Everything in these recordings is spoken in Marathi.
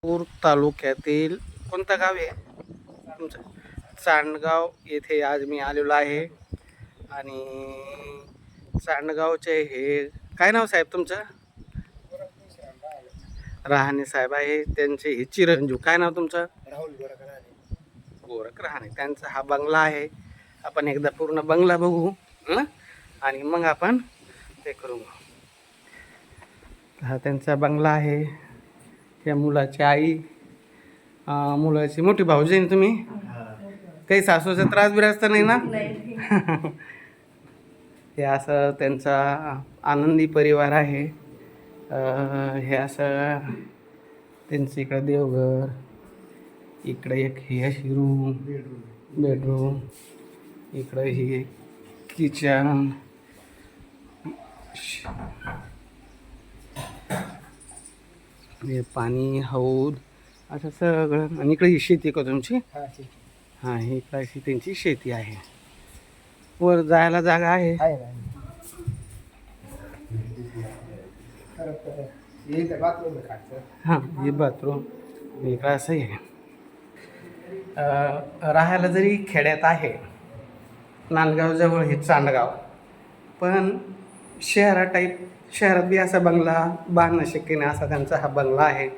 पूर तालुक्यातील कोणतं गाव आहे तुमचं? चांडगाव येथे आज मी आलेलो आहे. आणि चांडगावचे हे काय नाव साहेब तुमचं? रहाणे साहेब आहे. त्यांचे हे चिरंजीव काय नाव तुमचं? राहुल गोरख रहाणे. त्यांचा हा बंगला आहे. आपण एकदा पूर्ण बंगला बघू आणि मग आपण ते करू. हा त्यांचा बंगला आहे. त्या मुलाची आई, मुलाची मोठी भाऊजी आहे. तुम्ही काही सासूचा त्रास बिरास तर नाही ना? हे असं त्यांचा आनंदी परिवार आहे. हे असं त्यांचं इकडं देवघर, इकडे एक ही अशी रूम, बेडरूम, इकडं ही किचन, हे पाणी, हौद असं सगळं. आणि इकडे ही शेती का तुमची? हां, ही इकडे अशी त्यांची शेती आहे. वर जायला जागा आहे. हां, हे बाथरूम इकडं असं आहे. राहायला जरी खेड्यात आहे, नांदगावजवळ हे चांडगाव, पण शहरात बी असा बंगला बांधणं शक्य नाही असा त्यांचा हा बंगला आहे.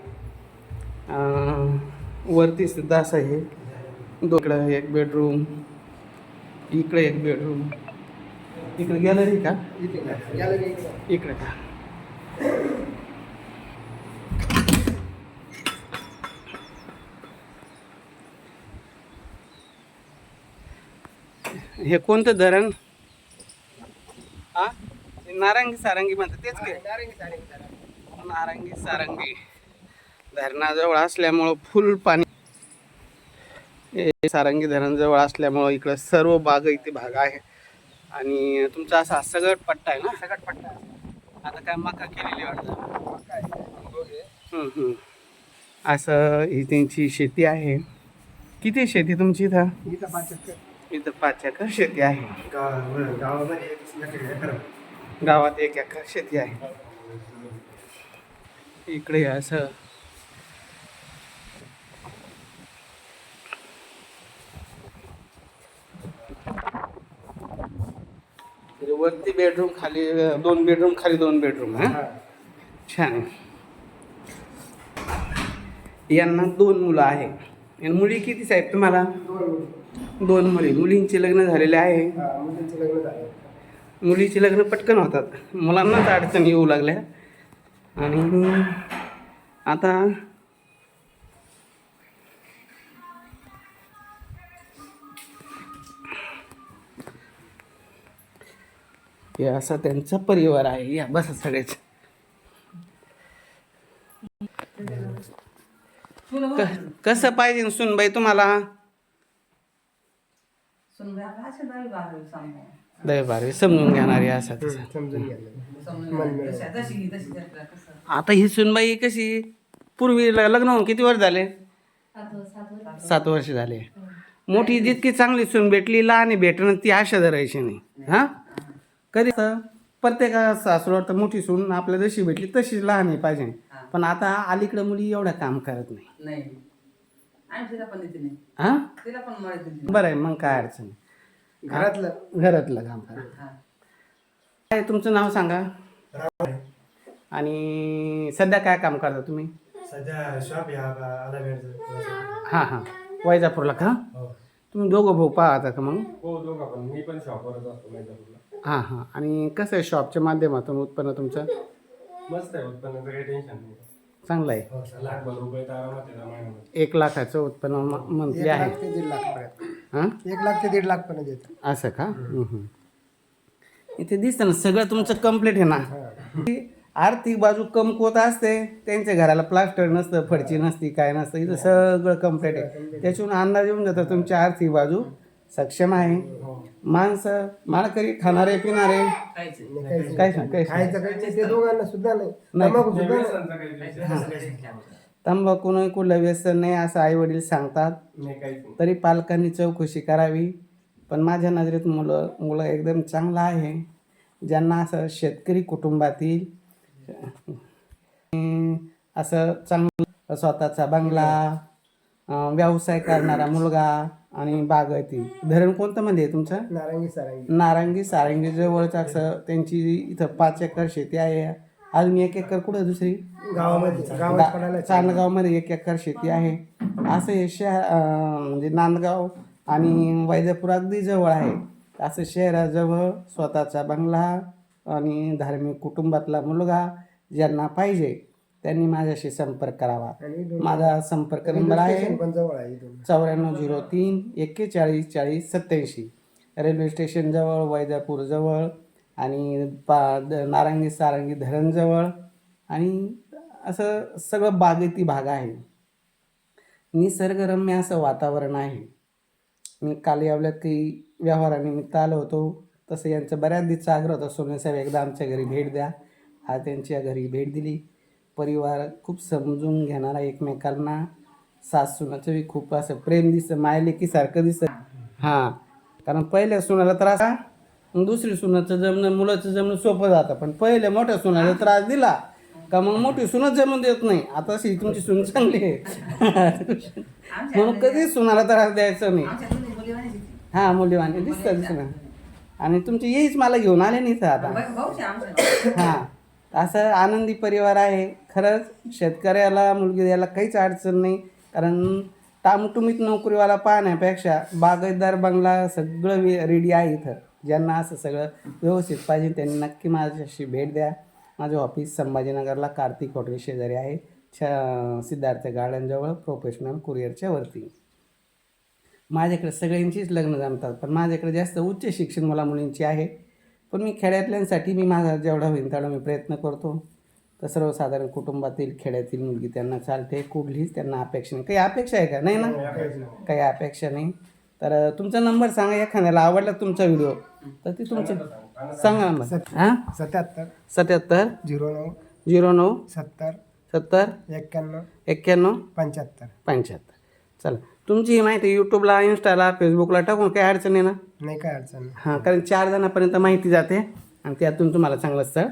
वरती सुद्धा असं आहे. इकडं एक बेडरूम, इकडे एक बेडरूम, इकडे गॅलरी का? इकडे का? हे कोणतं धरण? हा, नारंगी सारंगी म्हणतात तेच काय? नारंगी सारंगी धरणाजवळ असल्यामुळं फुल पाणी. सारंगी धरण जवळ असल्यामुळं इकडं सर्व बाग इथे भाग आहे. आणि तुमचा असा सगट पट्टा आहे ना? सगट पट्टा. आता काय मका केलेली वाटतं? असं ही त्यांची शेती आहे. किती शेती तुमची इथं? इथं 5 एकर शेती आहे. गावात 1 एकर शेती आहे. इकडे असं वरती बेडरूम, खाली 2 बेडरूम, खाली 2 बेडरूम. छान. यांना 2 मुलं आहे. आणि मुली किती साहेब तुम्हाला? 2 मुली. मुलींचे लग्न झालेले आहे. मुलीचे लग्न पटकन होतात, मुलांनाच अडचण येऊ लागल्या. आणि आता हे असा त्यांचा परिवार आहे. या बस सगळेच. कसं पाहिजे सुनबाई तुम्हाला? 10-12 समजून घेणारी असं तसं. आता ही सुनबाई कशी, पूर्वी लग्न होऊन किती वर्ष झाले? 7 वर्ष झाले. मोठी जितकी चांगली सून भेटली, लहान भेटणं ती आशा धरायची नाही. हां, कधी प्रत्येका सासूला तर मोठी सून आपल्या जशी भेटली तशी लहान पाहिजे. पण आता अलीकडे मुली एवढं काम करत नाही. हां, बरं आहे मग, काय अडचण नाही. घरातलं काम करा. काय तुमचं नाव सांगा? आणि सध्या काय काम करता तुम्ही? सध्या शॉप हां हां, वैजापूरला का? तुम्ही दोघं भाऊ पाहता का मग? हो, दोघं पण. मी पण शॉपवरच असतो वैजापूरला. हां हां. आणि कसं आहे शॉपच्या माध्यमातून उत्पन्न तुमचं? मस्त आहे, उत्पन्नाचं काही टेन्शन नाही. चांगलं आहे. ₹1,00,000 तर आरामात येतात महिन्यामध्ये. 1 लाखाचं उत्पन्न मंथली आहे. 1 ते 1.5 लाख. हां, 1 लाख ते 1.5 लाख पण देत. असं का? इथे दिसतं ना सगळं तुमचं कम्प्लीट आहे ना. आर्थिक बाजू कमकुवत असते, त्यांच्या घराला प्लास्टर नसतं, फडची नसती, काय नसतं. इथं सगळं कम्प्लीट आहे. त्याच्यावरून अंदाज येऊन जातं तुमची आर्थिक बाजू सक्षम आहे. माणसं माळकरी, खाणारे पिणारे काय ते दोघांना सुद्धा तंबाखू नाही, कुठलं व्यसन नाही असं आई वडील सांगतात. तरी पालकांनी चौकशी करावी. पण माझ्या नजरेत मुलं एकदम चांगलं आहे. ज्यांना असं शेतकरी कुटुंबातील असं चांगलं स्वतःचा बंगला, व्यवसाय करणारा मुलगा आणि बागायती. धरण कोणतं मध्ये आहे तुमचं? नारंगी सारंगी जवळच असं त्यांची इथं 5 एकर शेती आहे. अजून 1 एकर कुठं दुसरी चांदगावमध्ये 1 एकर शेती आहे. असं हे म्हणजे नांदगाव आणि वैजापूर अगदी जवळ आहे. असं शहराजवळ स्वतःचा बंगला आणि धार्मिक कुटुंबातला मुलगा ज्यांना पाहिजे त्यांनी माझ्याशी संपर्क करावा. माझा संपर्क नंबर आहे 9403 41 40 87. रेल्वे स्टेशन जवळ, वैजापूर जवळ आणि नारंगी सारंगी धरण जवळ आणि असं सगळं बागायती भाग आहे. निसर्गरम्य असं वातावरण आहे. मी काल यावल्यात काही व्यवहारानिमित्त आलो होतो. तसं यांचं बऱ्याच दिवसाचा आग्रह होता, सोनेसाहेब एकदा आमच्या घरी भेट द्या. आज त्यांच्या घरी भेट दिली. परिवार खूप समजून घेणारा, एकमेकांना सासूनाचं बी खूप असं प्रेम दिसतं, मायलेकीसारखं दिसतं. हां, कारण पहिल्या सुनाला त्रास, दुसरी सुनाचं जमणं, मुलाचं जमणं सोपं जातं. पण पहिल्या मोठ्या सुनाला त्रास दिला का मग मोठी सुनच जमून देत नाही. आता अशी तुमची सून चांगली आहे म्हणून कधीच सुनाला त्रास द्यायचा नाही. हां, मुलीवाणी दिसतं. आणि तुमची येईच मला घेऊन आले नाही आता. हां, असं आनंदी परिवार आहे. खरंच शेतकऱ्याला मुलगी द्यायला काहीच अडचण नाही. कारण टामटुमीत नोकरीवाला पाहण्यापेक्षा बागायतदार बंगला सगळं रेडी आहे इथं. ज्यांना असं सगळं व्यवस्थित पाहिजे त्यांनी नक्की माझ्याशी भेट द्या. माझं ऑफिस संभाजीनगरला कार्तिक हॉटेल शेजारी आहे, सिद्धार्थ गार्डनजवळ, प्रोफेशनल कुरिअरच्या वरती. माझ्याकडे सगळ्यांचीच लग्न जमतात, पण माझ्याकडे जास्त उच्च शिक्षण मुला मुलींची आहे. पण मी खेड्यातल्यांसाठी मी माझा जेवढा होईल तेवढा मी प्रयत्न करतो. तर सर्वसाधारण कुटुंबातील खेड्यातील मुलगी त्यांना चालते. कुठलीच त्यांना अपेक्षा नाही. काही अपेक्षा आहे का? नाही ना, काही अपेक्षा नाही. तर तुमचा नंबर सांगा, एखाद्याला आवडला तुमचा व्हिडिओ तर ते तुमचं सांगा नंबर. हां, 77 09 70 91 75. चला, तुमची ही माहिती यूट्यूबला, इंस्टाला, फेसबुकला टाकून काही अडचण आहे ना? नाही, काय अडचण नाही. हां, कारण 4 जणांपर्यंत माहिती जाते आणि त्यातून तुम्हाला चांगलं स्थळ.